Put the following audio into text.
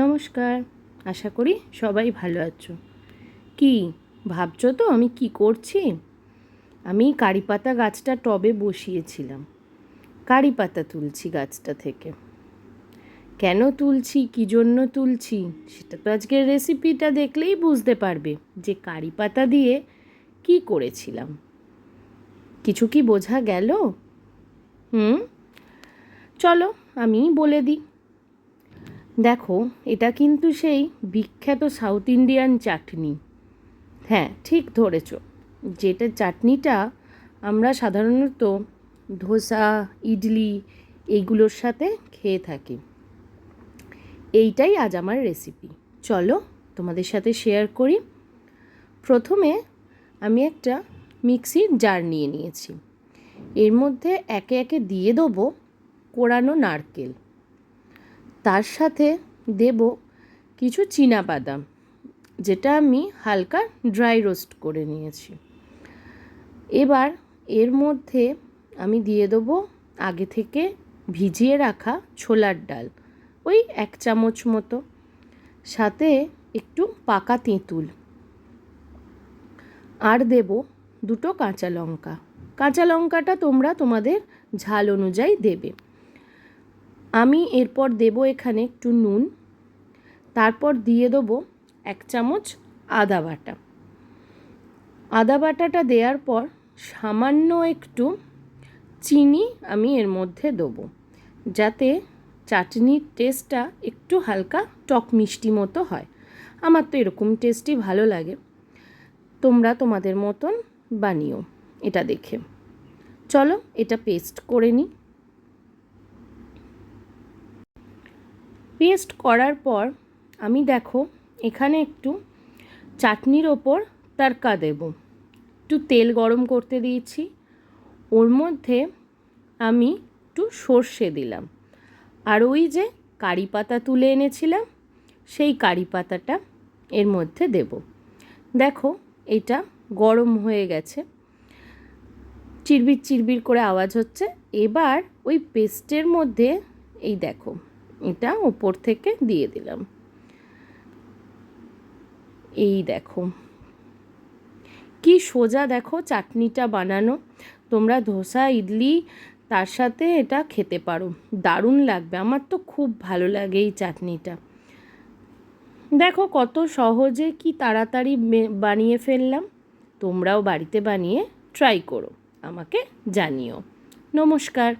নমস্কার, আশা করি সবাই ভালো আছো। কি ভাবছো তো আমি কি করছি? আমি কারি পাতা গাছটা টবে বসিয়েছিলাম। কারি পাতা তুলছি গাছটা থেকে। কেন তুলছি, কী জন্য তুলছি সেটা তো আজকের রেসিপিটা দেখলেই বুঝতে পারবে যে কারি পাতা দিয়ে কি করেছিলাম। কিছু কি বোঝা গেল? চলো আমি বলে দিই। দেখো, এটা কিন্তু সেই বিখ্যাত সাউথ ইন্ডিয়ান চাটনি। হ্যাঁ, ঠিক ধরেছ। যেটা চাটনিটা আমরা সাধারণত ধোসা, ইডলি এইগুলোর সাথে খেয়ে থাকি। এইটাই আজ আমার রেসিপি। চলো তোমাদের সাথে শেয়ার করি। প্রথমে আমি একটা মিক্সির জার নিয়ে নিয়েছি। এর মধ্যে একে একে দিয়ে দেবো কোড়ানো নারকেল। তার সাথে দেব কিছু চীনাবাদাম, যেটা আমি হালকা ড্রাই রোস্ট করে নিয়েছি। এবার এর মধ্যে আমি দিয়ে দেবো আগে থেকে ভিজিয়ে রাখা ছোলার ডাল, ওই 1 চামচ মতো, সাথে একটু পাকা তেঁতুল, আর দেব 2 কাঁচা লঙ্কা। কাঁচা লঙ্কাটা তোমরা তোমাদের ঝাল অনুযায়ী দেবে। আমি এরপর দেব এখানে একটু নুন, তারপর দিয়ে দেবো 1 চামচ আদা বাটা। আদা বাটাটা দেওয়ার পর সামান্য একটু চিনি আমি এর মধ্যে দেবো, যাতে চাটনির টেস্টটা একটু হালকা টক মিষ্টি মতো হয়। আমার তো এরকম টেস্টই ভালো লাগে, তোমরা তোমাদের মতন বানিও এটা দেখে। চলো এটা পেস্ট করে নিই। পেস্ট করার পর আমি দেখো এখানে একটু চাটনির ওপর তড়কা দেব। একটু তেল গরম করতে দিয়েছি, ওর মধ্যে আমি একটু সর্ষে দিলাম, আর ওই যে কারি পাতা তুলে এনেছিলাম সেই কারি পাতাটা এর মধ্যে দেব। দেখো এটা গরম হয়ে গেছে, চিরবির চিরবির করে আওয়াজ হচ্ছে। এবার ওই পেস্টের মধ্যে এই দেখো এটা ওপর থেকে দিয়ে দিলাম। এই দেখো কি সোজা, দেখো চাটনিটা বানানো। তোমরা ধোসা, ইডলি তার সাথে এটা খেতে পারো, দারুণ লাগবে। আমার তো খুব ভালো লাগে এই চাটনিটা। দেখো কত সহজে কি তাড়াতাড়ি বানিয়ে ফেললাম। তোমরাও বাড়িতে বানিয়ে ট্রাই করো, আমাকে জানিও। নমস্কার।